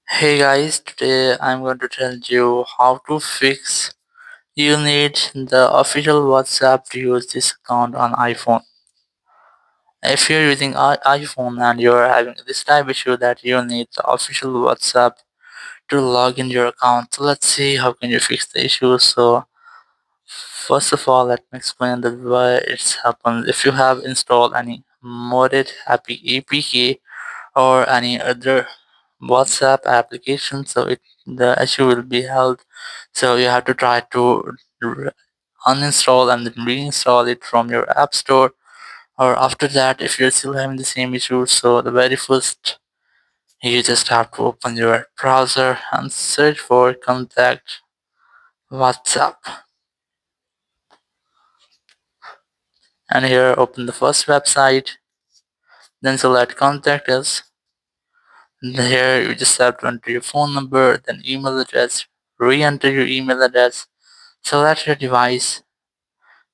Hey guys, today I'm going to tell you how to fix. You need the official WhatsApp to use this account on iPhone. If you're using iPhone and you're having this type issue that you need the official WhatsApp to log in your account, so let's see how can you fix the issue. So first of all, let me explain that why it's happened. If you have installed any modded happy APK or any other WhatsApp application, so the issue will be held. So you have to try to uninstall and then reinstall it from your app store. Or after that, if you're still having the same issue, so the very first you just have to open your browser and search for contact WhatsApp. And here open the first website, then select contact us. Here you just have to enter your phone number, then email address, re-enter your email address, select your device,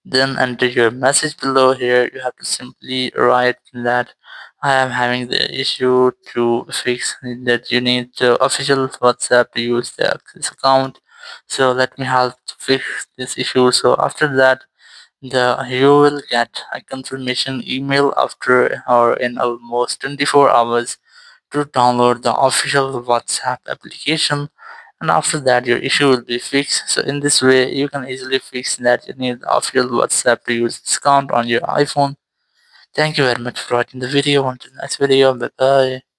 then enter your message below. Here you have to simply write that I am having the issue to fix that you need the official WhatsApp to use this account. So let me help to fix this issue. So after that, you will get a confirmation email after or in almost 24 hours to download the official WhatsApp application, and after that your issue will be fixed. So in this way you can easily fix that you need the official WhatsApp to use this account on your iPhone. Thank you very much for watching the video. Until next video, bye bye.